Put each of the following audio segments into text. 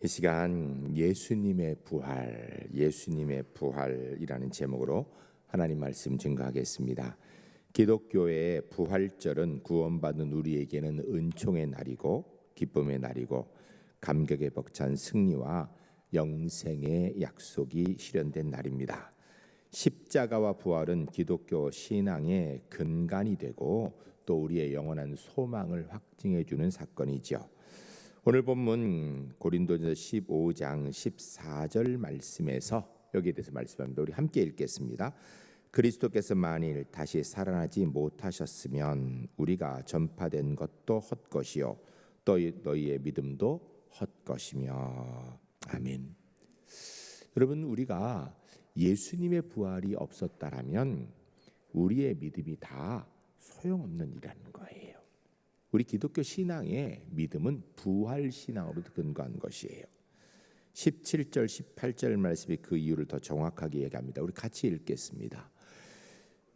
이 시간 예수님의 부활이라는 제목으로 하나님 말씀 증거하겠습니다. 기독교의 부활절은 구원받은 우리에게는 은총의 날이고 기쁨의 날이고 감격에 벅찬 승리와 영생의 약속이 실현된 날입니다. 십자가와 부활은 기독교 신앙의 근간이 되고 또 우리의 영원한 소망을 확증해 주는 사건이죠. 오늘 본문 고린도전서 15장 14절 말씀에서 여기에 대해서 말씀합니다. 우리 함께 읽겠습니다. 그리스도께서 만일 다시 살아나지 못하셨으면 우리가 전파된 것도 헛것이요 또 너희의 믿음도 헛것이며. 아멘. 여러분, 우리가 예수님의 부활이 없었다라면 우리의 믿음이 다 소용없는 일이라는 거예요. 우리 기독교 신앙의 믿음은 부활 신앙으로 근거한 것이에요. 17절 18절 말씀이 그 이유를 더 정확하게 얘기합니다. 우리 같이 읽겠습니다.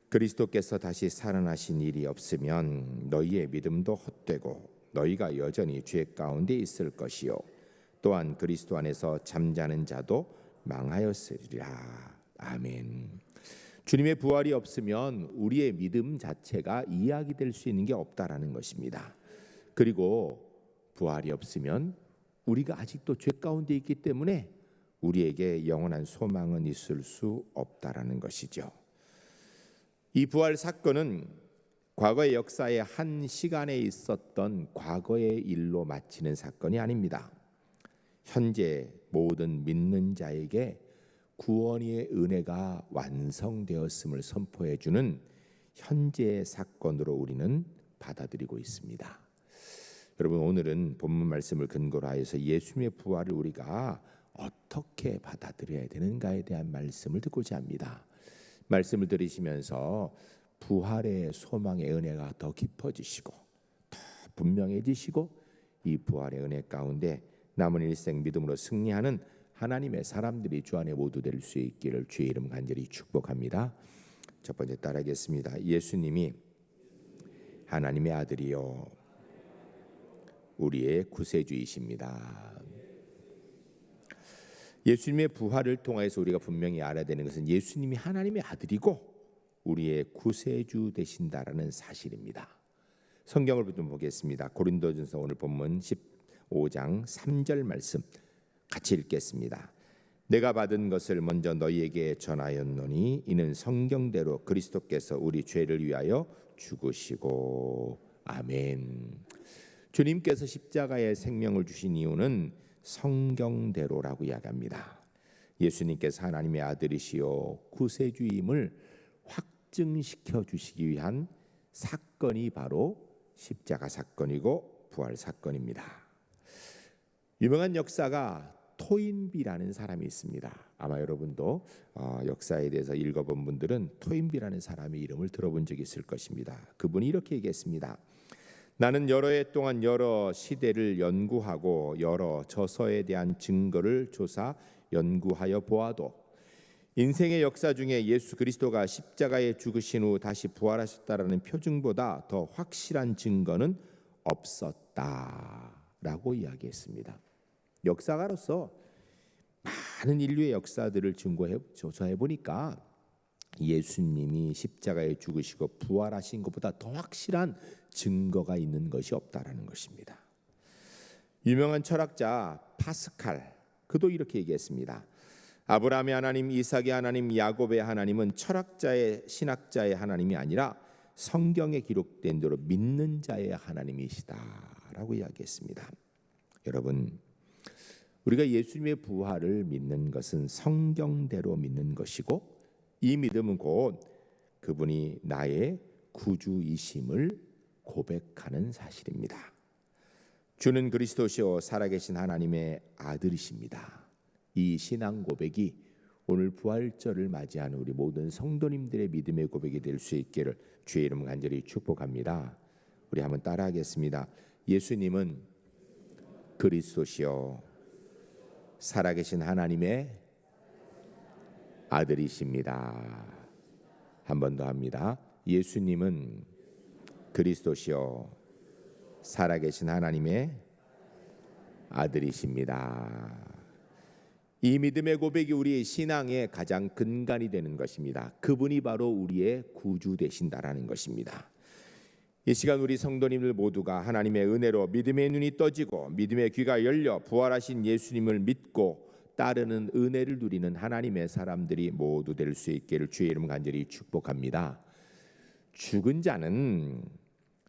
그리스도께서 다시 살아나신 일이 없으면 너희의 믿음도 헛되고 너희가 여전히 죄 가운데 있을 것이요 또한 그리스도 안에서 잠자는 자도 망하였으리라. 아멘. 주님의 부활이 없으면 우리의 믿음 자체가 이야기될 수 있는 게 없다라는 것입니다. 그리고 부활이 없으면 우리가 아직도 죄 가운데 있기 때문에 우리에게 영원한 소망은 있을 수 없다라는 것이죠. 이 부활 사건은 과거의 역사의 한 시간에 있었던 과거의 일로 마치는 사건이 아닙니다. 현재 모든 믿는 자에게 구원의 은혜가 완성되었음을 선포해 주는 현재의 사건으로 우리는 받아들이고 있습니다. 여러분, 오늘은 본문 말씀을 근거로 하여서 예수님의 부활을 우리가 어떻게 받아들여야 되는가에 대한 말씀을 듣고자 합니다. 말씀을 들으시면서 부활의 소망의 은혜가 더 깊어지시고 더 분명해지시고 이 부활의 은혜 가운데 남은 일생 믿음으로 승리하는 하나님의 사람들이 주 안에 모두 될 수 있기를 주의 이름 간절히 축복합니다. 첫 번째 따라하겠습니다. 예수님이 하나님의 아들이요 우리의 구세주이십니다. 예수님의 부활을 통해서 우리가 분명히 알아야 되는 것은 예수님이 하나님의 아들이고 우리의 구세주 되신다라는 사실입니다. 성경을 좀 보겠습니다. 고린도전서 오늘 본문 15장 3절 말씀 같이 읽겠습니다. 내가 받은 것을 먼저 너희에게 전하였노니 이는 성경대로 그리스도께서 우리 죄를 위하여 죽으시고. 아멘. 주님께서 십자가에 생명을 주신 이유는 성경대로라고 이야기합니다. 예수님께서 하나님의 아들이시요 구세주임을 확증시켜 주시기 위한 사건이 바로 십자가 사건이고 부활 사건입니다. 유명한 역사가 토인비라는 사람이 있습니다. 아마 여러분도 역사에 대해서 읽어본 분들은 토인비라는 사람의 이름을 들어본 적이 있을 것입니다. 그분이 이렇게 얘기했습니다. 나는 여러 해 동안 여러 시대를 연구하고 여러 저서에 대한 증거를 조사 연구하여 보아도 인생의 역사 중에 예수 그리스도가 십자가에 죽으신 후 다시 부활하셨다라는 표징보다 더 확실한 증거는 없었다라고 이야기했습니다. 역사가로서 많은 인류의 역사들을 조사해 보니까 예수님이 십자가에 죽으시고 부활하신 것보다 더 확실한 증거가 있는 것이 없다라는 것입니다. 유명한 철학자 파스칼, 그도 이렇게 얘기했습니다. 아브라함의 하나님, 이삭의 하나님, 야곱의 하나님은 철학자의 신학자의 하나님이 아니라 성경에 기록된 대로 믿는 자의 하나님이시다라고 이야기했습니다. 여러분, 우리가 예수님의 부활을 믿는 것은 성경대로 믿는 것이고 이 믿음은 곧 그분이 나의 구주이심을 고백하는 사실입니다. 주는 그리스도시요 살아계신 하나님의 아들이십니다. 이 신앙 고백이 오늘 부활절을 맞이하는 우리 모든 성도님들의 믿음의 고백이 될 수 있기를 주의 이름 간절히 축복합니다. 우리 한번 따라하겠습니다. 예수님은 그리스도시요 살아계신 하나님의 아들이십니다. 한 번 더 합니다. 예수님은 그리스도시요 살아계신 하나님의 아들이십니다. 이 믿음의 고백이 우리의 신앙의 가장 근간이 되는 것입니다. 그분이 바로 우리의 구주 되신다라는 것입니다. 이 시간 우리 성도님들 모두가 하나님의 은혜로 믿음의 눈이 떠지고 믿음의 귀가 열려 부활하신 예수님을 믿고 따르는 은혜를 누리는 하나님의 사람들이 모두 될 수 있기를 주의 이름 간절히 축복합니다. 죽은 자는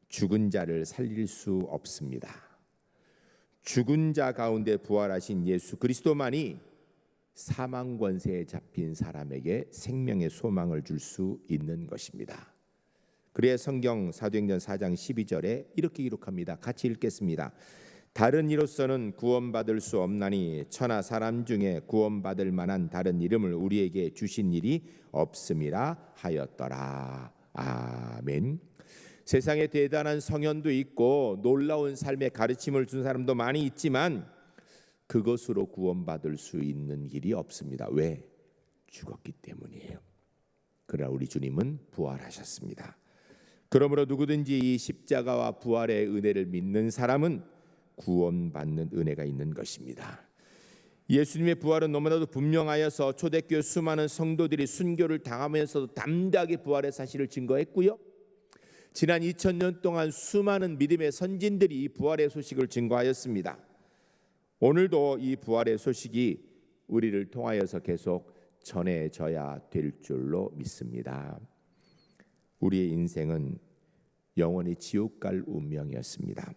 죽은 자를 살릴 수 없습니다. 죽은 자 가운데 부활하신 예수 그리스도만이 사망 권세에 잡힌 사람에게 생명의 소망을 줄 수 있는 것입니다. 그래야 성경 사도행전 4장 12절에 이렇게 기록합니다. 같이 읽겠습니다. 다른 이로서는 구원받을 수 없나니 천하 사람 중에 구원받을 만한 다른 이름을 우리에게 주신 일이 없음이라 하였더라. 아멘. 세상에 대단한 성현도 있고 놀라운 삶의 가르침을 준 사람도 많이 있지만 그것으로 구원받을 수 있는 길이 없습니다. 왜? 죽었기 때문이에요. 그러나 우리 주님은 부활하셨습니다. 그러므로 누구든지 이 십자가와 부활의 은혜를 믿는 사람은 구원받는 은혜가 있는 것입니다. 예수님의 부활은 너무나도 분명하여서 초대교회 수많은 성도들이 순교를 당하면서도 담대하게 부활의 사실을 증거했고요. 지난 2000년 동안 수많은 믿음의 선진들이 이 부활의 소식을 증거하였습니다. 오늘도 이 부활의 소식이 우리를 통하여서 계속 전해져야 될 줄로 믿습니다. 우리의 인생은 영원히 지옥 갈 운명이었습니다.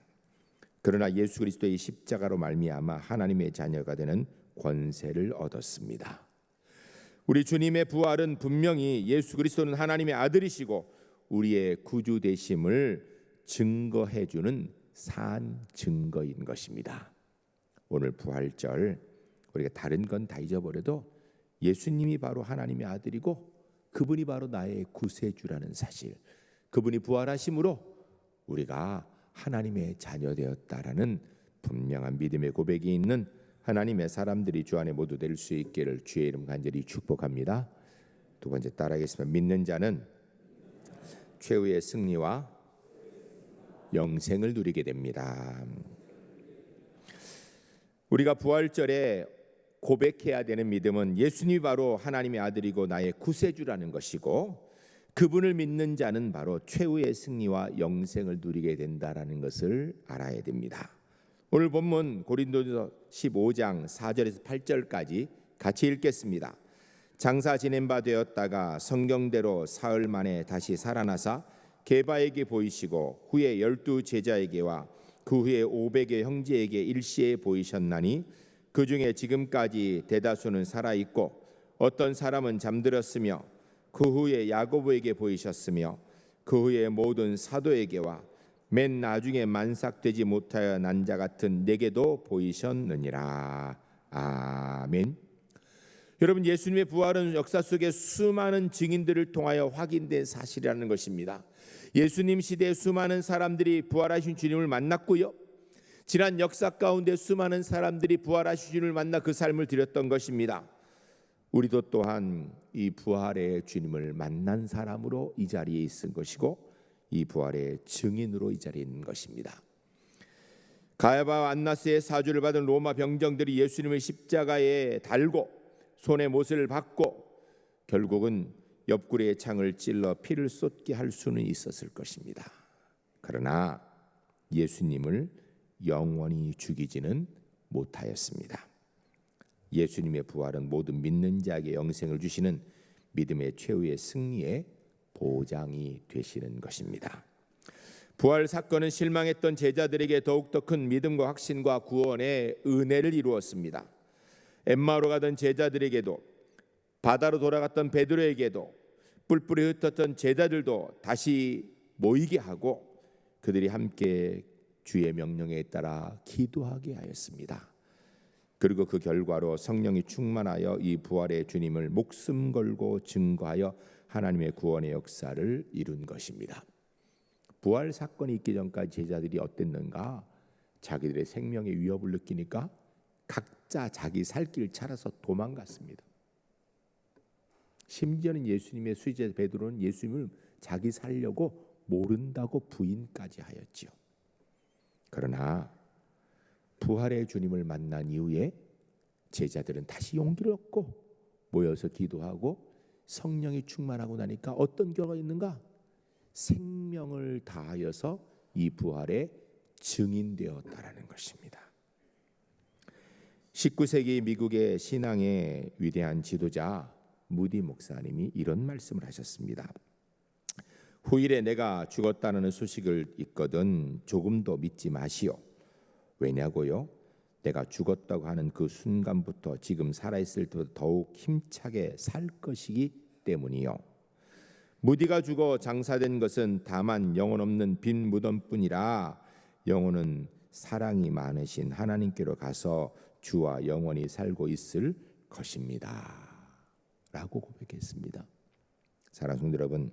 그러나 예수 그리스도의 십자가로 말미암아 하나님의 자녀가 되는 권세를 얻었습니다. 우리 주님의 부활은 분명히 예수 그리스도는 하나님의 아들이시고 우리의 구주 되심을 증거해 주는 산 증거인 것입니다. 오늘 부활절 우리가 다른 건 다 잊어버려도 예수님이 바로 하나님의 아들이고 그분이 바로 나의 구세주라는 사실, 그분이 부활하심으로 우리가 하나님의 자녀 되었다라는 분명한 믿음의 고백이 있는 하나님의 사람들이 주 안에 모두 될 수 있기를 주의 이름 간절히 축복합니다. 두 번째 따라하겠습니다. 믿는 자는 최후의 승리와 영생을 누리게 됩니다. 우리가 부활절에 고백해야 되는 믿음은 예수님이 바로 하나님의 아들이고 나의 구세주라는 것이고 그분을 믿는 자는 바로 최후의 승리와 영생을 누리게 된다라는 것을 알아야 됩니다. 오늘 본문 고린도전서 15장 4절에서 8절까지 같이 읽겠습니다. 장사 지낸 바 되었다가 성경대로 사흘 만에 다시 살아나사 게바에게 보이시고 후에 12 제자에게와 그 후에 500의 형제에게 일시에 보이셨나니 그 중에 지금까지 대다수는 살아있고 어떤 사람은 잠들었으며 그 후에 야고보에게 보이셨으며 그 후에 모든 사도에게와 맨 나중에 만삭되지 못하여 난 자 같은 내게도 보이셨느니라. 아멘. 여러분, 예수님의 부활은 역사 속에 수많은 증인들을 통하여 확인된 사실이라는 것입니다. 예수님 시대에 수많은 사람들이 부활하신 주님을 만났고요, 지난 역사 가운데 수많은 사람들이 부활하신 주님을 만나 그 삶을 드렸던 것입니다. 우리도 또한 이 부활의 주님을 만난 사람으로 이 자리에 있은 것이고 이 부활의 증인으로 이 자리에 있는 것입니다. 가야바와 안나스의 사주를 받은 로마 병정들이 예수님을 십자가에 달고 손에 못을 박고 결국은 옆구리에 창을 찔러 피를 쏟게 할 수는 있었을 것입니다. 그러나 예수님을 영원히 죽이지는 못하였습니다. 예수님의 부활은 모든 믿는 자에게 영생을 주시는 믿음의 최후의 승리의 보장이 되시는 것입니다. 부활 사건은 실망했던 제자들에게 더욱더 큰 믿음과 확신과 구원의 은혜를 이루었습니다. 엠마오로 가던 제자들에게도, 바다로 돌아갔던 베드로에게도, 뿔뿔이 흩었던 제자들도 다시 모이게 하고 그들이 함께 주의 명령에 따라 기도하게 하였습니다. 그리고 그 결과로 성령이 충만하여 이 부활의 주님을 목숨 걸고 증거하여 하나님의 구원의 역사를 이룬 것입니다. 부활 사건이 있기 전까지 제자들이 어땠는가? 자기들의 생명의 위협을 느끼니까 각자 자기 살 길 찾아서 도망갔습니다. 심지어는 예수님의 수제 베드로는 예수님을 자기 살려고 모른다고 부인까지 하였지요. 그러나 부활의 주님을 만난 이후에 제자들은 다시 용기를 얻고 모여서 기도하고 성령이 충만하고 나니까 어떤 결과가 있는가? 생명을 다하여서 이 부활에 증인되었다라는 것입니다. 19세기 미국의 신앙의 위대한 지도자 무디 목사님이 이런 말씀을 하셨습니다. 후일에 내가 죽었다는 소식을 있거든 조금도 믿지 마시오. 왜냐고요? 내가 죽었다고 하는 그 순간부터 지금 살아있을 때 더욱 힘차게 살 것이기 때문이요. 무디가 죽어 장사된 것은 다만 영혼 없는 빈 무덤뿐이라 영혼은 사랑이 많으신 하나님께로 가서 주와 영원히 살고 있을 것입니다 라고 고백했습니다. 사랑하는 성도 여러분,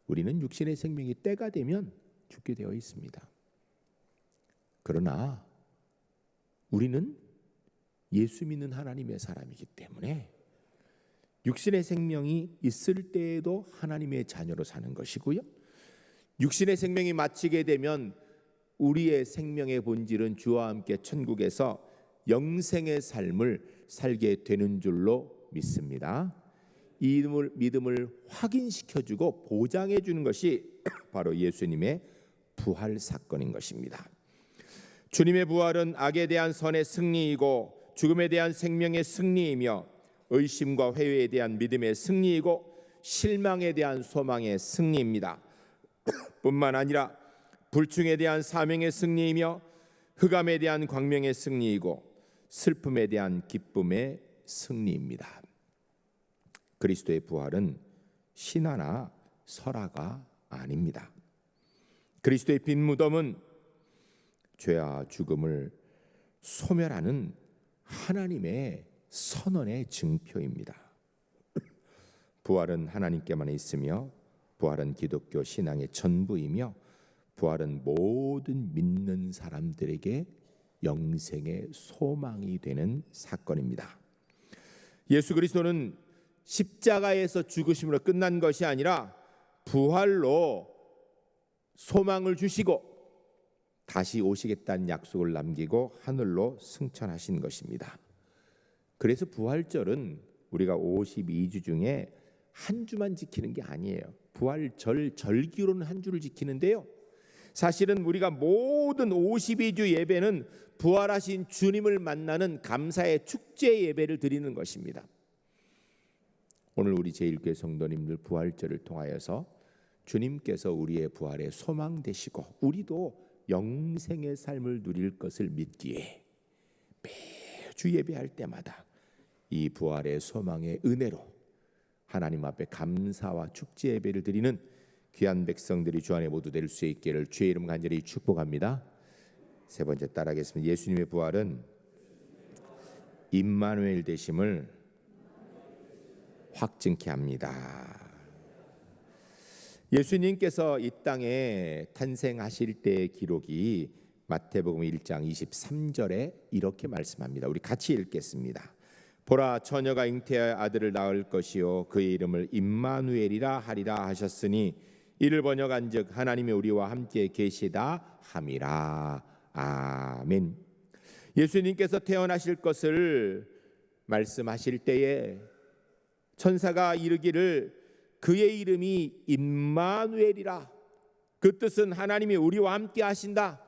우리는 육신의 생명이 때가 되면 죽게 되어 있습니다. 그러나 우리는 예수 믿는 하나님의 사람이기 때문에 육신의 생명이 있을 때에도 하나님의 자녀로 사는 것이고요, 육신의 생명이 마치게 되면 우리의 생명의 본질은 주와 함께 천국에서 영생의 삶을 살게 되는 줄로 믿습니다. 이 믿음을 확인시켜주고 보장해주는 것이 바로 예수님의 부활 사건인 것입니다. 주님의 부활은 악에 대한 선의 승리이고 죽음에 대한 생명의 승리이며 의심과 회의에 대한 믿음의 승리이고 실망에 대한 소망의 승리입니다. 뿐만 아니라 불충에 대한 사명의 승리이며 흑암에 대한 광명의 승리이고 슬픔에 대한 기쁨의 승리입니다. 그리스도의 부활은 신화나 설화가 아닙니다. 그리스도의 빈 무덤은 죄와 죽음을 소멸하는 하나님의 선언의 증표입니다. 부활은 하나님께만 있으며 부활은 기독교 신앙의 전부이며 부활은 모든 믿는 사람들에게 영생의 소망이 되는 사건입니다. 예수 그리스도는 십자가에서 죽으심으로 끝난 것이 아니라 부활로 소망을 주시고 다시 오시겠다는 약속을 남기고 하늘로 승천하신 것입니다. 그래서 부활절은 우리가 52주 중에 한 주만 지키는 게 아니에요. 부활절 절기로는 한 주를 지키는데요, 사실은 우리가 모든 52주 예배는 부활하신 주님을 만나는 감사의 축제 예배를 드리는 것입니다. 오늘 우리 제1교회 성도님들 부활절을 통하여서 주님께서 우리의 부활의 소망 되시고 우리도 영생의 삶을 누릴 것을 믿기에 매주 예배할 때마다 이 부활의 소망의 은혜로 하나님 앞에 감사와 축제 예배를 드리는 귀한 백성들이 주 안에 모두 될 수 있기를 주의 이름 간절히 축복합니다. 세 번째 따라하겠습니다. 예수님의 부활은 임마누엘 되심을 확증케 합니다. 예수님께서 이 땅에 탄생하실 때의 기록이 마태복음 1장 23절에 이렇게 말씀합니다. 우리 같이 읽겠습니다. 보라, 처녀가 잉태하여 아들을 낳을 것이요 그의 이름을 임마누엘이라 하리라 하셨으니 이를 번역한즉 하나님이 우리와 함께 계시다 함이라. 아멘. 예수님께서 태어나실 것을 말씀하실 때에 천사가 이르기를 그의 이름이 임마누엘이라. 그 뜻은 하나님이 우리와 함께 하신다.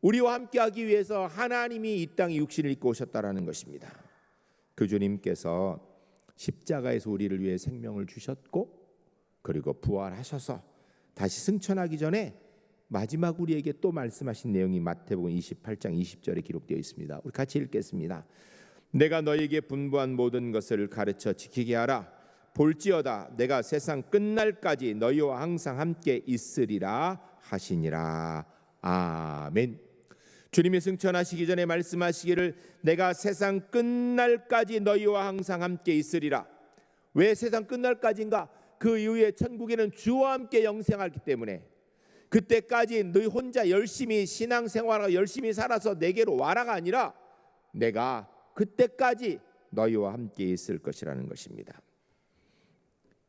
우리와 함께 하기 위해서 하나님이 이 땅에 육신을 입고 오셨다라는 것입니다. 그 주님께서 십자가에서 우리를 위해 생명을 주셨고 그리고 부활하셔서 다시 승천하기 전에 마지막 우리에게 또 말씀하신 내용이 마태복음 28장 20절에 기록되어 있습니다. 우리 같이 읽겠습니다. 내가 너에게 분부한 모든 것을 가르쳐 지키게 하라. 볼지어다 내가 세상 끝날까지 너희와 항상 함께 있으리라 하시니라. 아멘. 주님이 승천하시기 전에 말씀하시기를 내가 세상 끝날까지 너희와 항상 함께 있으리라. 왜 세상 끝날까지인가? 그 이후에 천국에는 주와 함께 영생하기 때문에 그때까지 너희 혼자 열심히 신앙생활하고 열심히 살아서 내게로 와라가 아니라 내가 그때까지 너희와 함께 있을 것이라는 것입니다.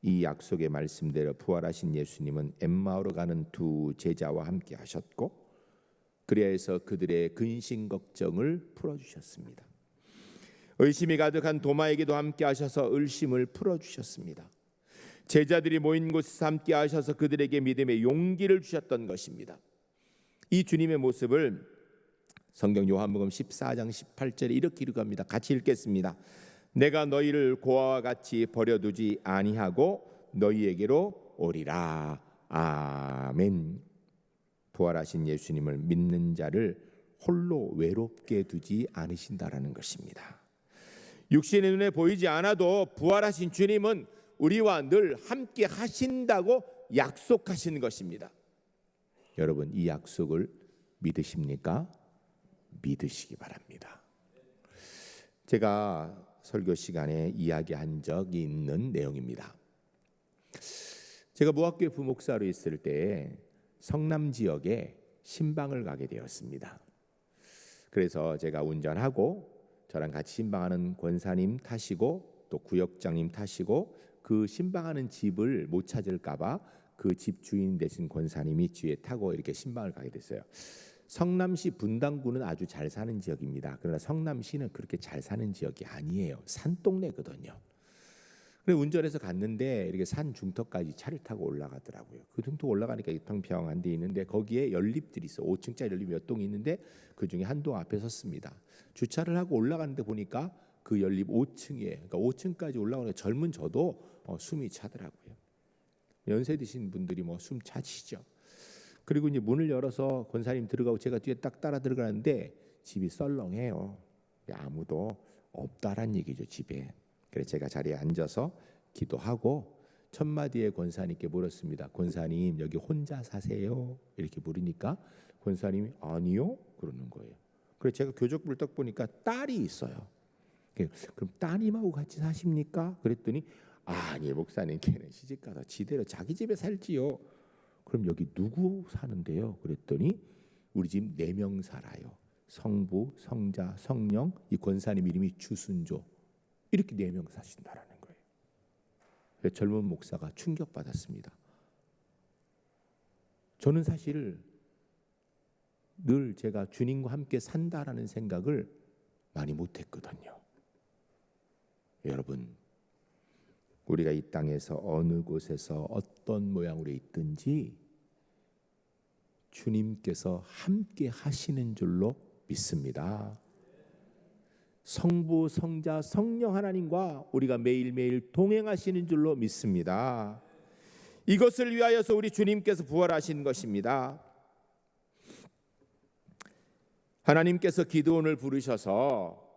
이 약속의 말씀대로 부활하신 예수님은 엠마오로 가는 두 제자와 함께 하셨고 그리하여서 그들의 근심 걱정을 풀어주셨습니다. 의심이 가득한 도마에게도 함께 하셔서 의심을 풀어주셨습니다. 제자들이 모인 곳에서 함께 하셔서 그들에게 믿음의 용기를 주셨던 것입니다. 이 주님의 모습을 성경 요한복음 14장 18절에 이렇게 기록합니다. 같이 읽겠습니다. 내가 너희를 고아와 같이 버려두지 아니하고 너희에게로 오리라. 아멘. 부활하신 예수님을 믿는 자를 홀로 외롭게 두지 않으신다라는 것입니다. 육신의 눈에 보이지 않아도 부활하신 주님은 우리와 늘 함께 하신다고 약속하신 것입니다. 여러분, 이 약속을 믿으십니까? 믿으시기 바랍니다. 제가 설교 시간에 이야기한 적이 있는 내용입니다. 제가 무학교에 부목사로 있을 때 성남 지역에 신방을 가게 되었습니다. 그래서 제가 운전하고 저랑 같이 신방하는 권사님 타시고 또 구역장님 타시고 그 신방하는 집을 못 찾을까 봐 그 집 주인 되신 권사님이 뒤에 타고 이렇게 신방을 가게 됐어요. 성남시 분당구는 아주 잘 사는 지역입니다. 그러나 성남시는 그렇게 잘 사는 지역이 아니에요. 산동네거든요. 그래서 운전해서 갔는데 이렇게 산 중턱까지 차를 타고 올라가더라고요. 그 중턱 올라가니까 평평한 데 있는데 거기에 연립들이 있어. 5층짜리 연립 몇 동이 있는데 그 중에 한 동 앞에 섰습니다. 주차를 하고 올라가는데 보니까 그 연립 5층이에요. 그러니까 5층까지 올라오는 젊은 저도 숨이 차더라고요. 연세 드신 분들이 숨 차시죠. 그리고 이제 문을 열어서 권사님 들어가고 제가 뒤에 딱 따라 들어가는데 집이 썰렁해요. 아무도 없다란 얘기죠, 집에. 그래서 제가 자리에 앉아서 기도하고 첫 마디에 권사님께 물었습니다. 권사님, 여기 혼자 사세요? 이렇게 물으니까 권사님이 아니요 그러는 거예요. 그래서 제가 교적부를 딱 보니까 딸이 있어요. 그럼 따님하고 같이 사십니까? 그랬더니 아니 목사님, 걔는 시집가서 지대로 자기 집에 살지요. 그럼 여기 누구 사는데요? 그랬더니 우리 집 4명 살아요. 성부, 성자, 성령. 이 권사님 이름이 주순조. 이렇게 4명 사신다라는 거예요. 젊은 목사가 충격받았습니다. 저는 사실 늘 제가 주님과 함께 산다라는 생각을 많이 못했거든요. 여러분, 우리가 이 땅에서 어느 곳에서 어떤 모양으로 있든지 주님께서 함께 하시는 줄로 믿습니다. 성부, 성자, 성령 하나님과 우리가 매일매일 동행하시는 줄로 믿습니다. 이것을 위하여서 우리 주님께서 부활하신 것입니다. 하나님께서 기드온을 부르셔서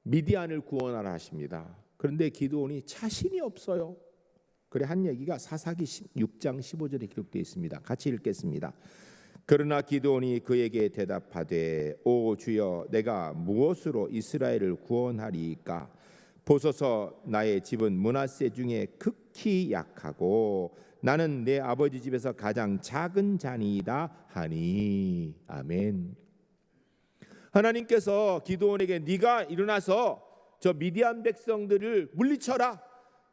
미디안을 구원하라 하십니다. 그런데 기드온이 자신이 없어요. 그래 한 얘기가 사사기 6장 15절에 기록되어 있습니다. 같이 읽겠습니다. 그러나 기드온이 그에게 대답하되 오 주여, 내가 무엇으로 이스라엘을 구원하리이까? 보소서, 나의 집은 므낫세 중에 극히 약하고 나는 내 아버지 집에서 가장 작은 자니이다 하니. 아멘. 하나님께서 기드온에게 네가 일어나서 저 미디안 백성들을 물리쳐라.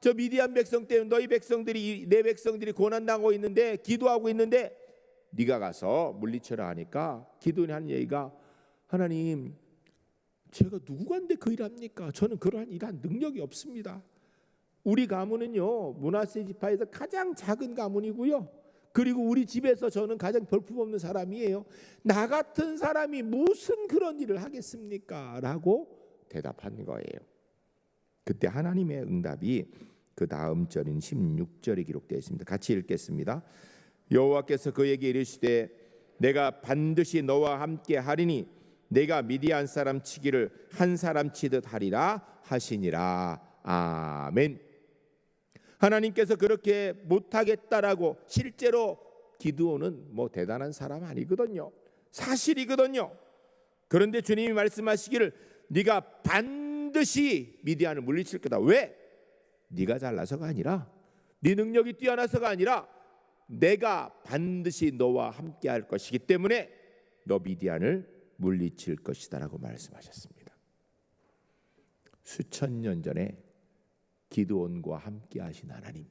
저 미디안 백성 때문에 너희 백성들이, 내 백성들이 고난당하고 있는데, 기도하고 있는데 네가 가서 물리쳐라 하니까 기드온이 하는 얘기가, 하나님, 제가 누구간데 그 일합니까? 저는 그러한 일한 능력이 없습니다. 우리 가문은요 므낫세 지파에서 가장 작은 가문이고요, 그리고 우리 집에서 저는 가장 볼품없는 사람이에요. 나 같은 사람이 무슨 그런 일을 하겠습니까? 라고 대답한 거예요. 그때 하나님의 응답이 그 다음 절인 16절에 기록되어 있습니다. 같이 읽겠습니다. 여호와께서 그에게 이르시되 내가 반드시 너와 함께 하리니 내가 미디안 사람 치기를 한 사람 치듯 하리라 하시니라. 아멘. 하나님께서 그렇게 못하겠다라고, 실제로 기드온은 대단한 사람 아니거든요. 사실이거든요. 그런데 주님이 말씀하시기를 네가 반드시 미디안을 물리칠 거다. 왜? 네가 잘나서가 아니라, 네 능력이 뛰어나서가 아니라 내가 반드시 너와 함께 할 것이기 때문에 너 미디안을 물리칠 것이다 라고 말씀하셨습니다. 수천 년 전에 기드온과 함께 하신 하나님,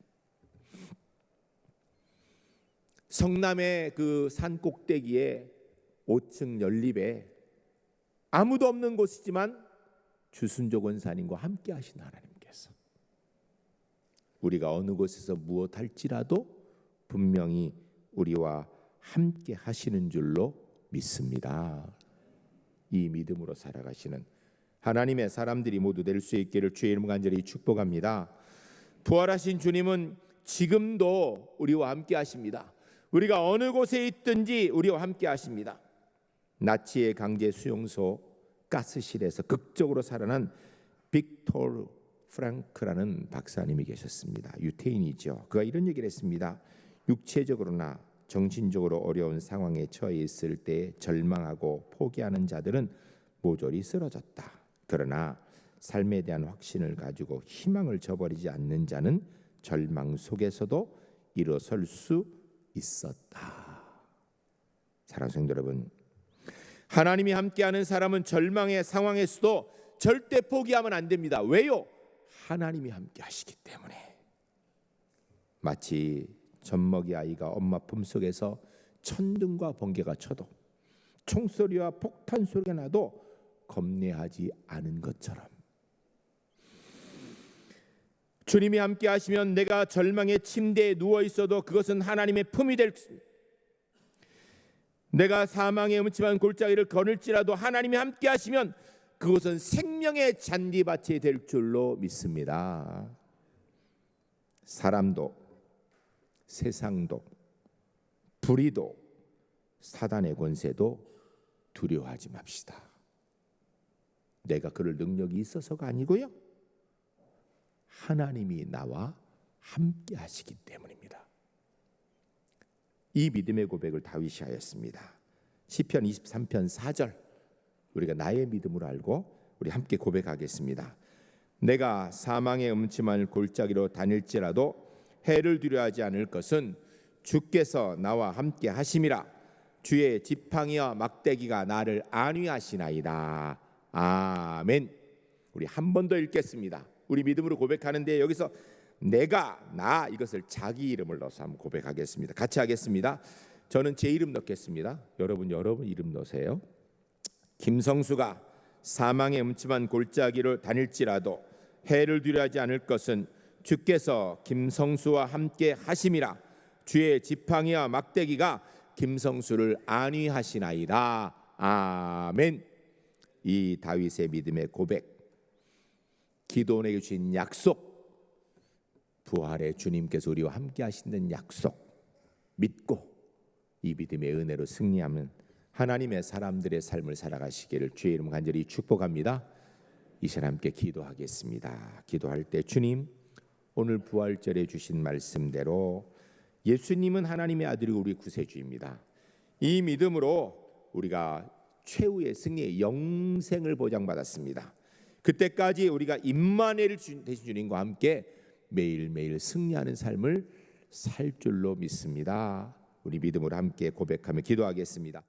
성남의 그 산 꼭대기에 5층 연립에 아무도 없는 곳이지만 주순조 권사님과 함께 하신 하나님께서 우리가 어느 곳에서 무엇 할지라도 분명히 우리와 함께 하시는 줄로 믿습니다. 이 믿음으로 살아가시는 하나님의 사람들이 모두 될 수 있기를 주의 이름 간절히 축복합니다. 부활하신 주님은 지금도 우리와 함께 하십니다. 우리가 어느 곳에 있든지 우리와 함께 하십니다. 나치의 강제 수용소 가스실에서 극적으로 살아난 빅토르 프랑크라는 박사님이 계셨습니다. 유태인이죠. 그가 이런 얘기를 했습니다. 육체적으로나 정신적으로 어려운 상황에 처해 있을 때 절망하고 포기하는 자들은 모조리 쓰러졌다. 그러나 삶에 대한 확신을 가지고 희망을 저버리지 않는 자는 절망 속에서도 일어설 수 있었다. 사랑하는 성도 여러분, 하나님이 함께하는 사람은 절망의 상황에서도 절대 포기하면 안 됩니다. 왜요? 하나님이 함께 하시기 때문에. 마치 젖먹이 아이가 엄마 품속에서 천둥과 번개가 쳐도 총소리와 폭탄 소리가 나도 겁내하지 않은 것처럼 주님이 함께 하시면 내가 절망의 침대에 누워 있어도 그것은 하나님의 품이 될 것입니다. 내가 사망의 음침한 골짜기를 걸을지라도 하나님이 함께 하시면 그것은 생명의 잔디밭이 될 줄로 믿습니다. 사람도 세상도 불의도 사단의 권세도 두려워하지 맙시다. 내가 그럴 능력이 있어서가 아니고요, 하나님이 나와 함께 하시기 때문입니다. 이 믿음의 고백을 다윗이 하였습니다. 시편 23편 4절, 우리가 나의 믿음으로 알고 우리 함께 고백하겠습니다. 내가 사망의 음침한 골짜기로 다닐지라도 해를 두려워하지 않을 것은 주께서 나와 함께 하심이라. 주의 지팡이와 막대기가 나를 안위하시나이다. 아멘. 우리 한 번 더 읽겠습니다. 우리 믿음으로 고백하는데 여기서 내가, 나, 이것을 자기 이름을 넣어서 한번 고백하겠습니다. 같이 하겠습니다. 저는 제 이름 넣겠습니다. 여러분 이름 넣으세요. 김성수가 사망의 음침한 골짜기를 다닐지라도 해를 두려워하지 않을 것은 주께서 김성수와 함께 하심이라. 주의 지팡이와 막대기가 김성수를 안위하시나이다. 아멘. 이 다윗의 믿음의 고백, 기도원에게 주신 약속, 부활의 주님께서 우리와 함께 하신다는 약속 믿고 이 믿음의 은혜로 승리하면 하나님의 사람들의 삶을 살아가시기를 주의 이름 간절히 축복합니다. 이 시간 함께 기도하겠습니다. 기도할 때 주님, 오늘 부활절에 주신 말씀대로 예수님은 하나님의 아들이고 우리 구세주입니다. 이 믿음으로 우리가 최후의 승리의 영생을 보장받았습니다. 그때까지 우리가 임마누엘 되신 주님과 함께 매일매일 승리하는 삶을 살 줄로 믿습니다. 우리 믿음으로 함께 고백하며 기도하겠습니다.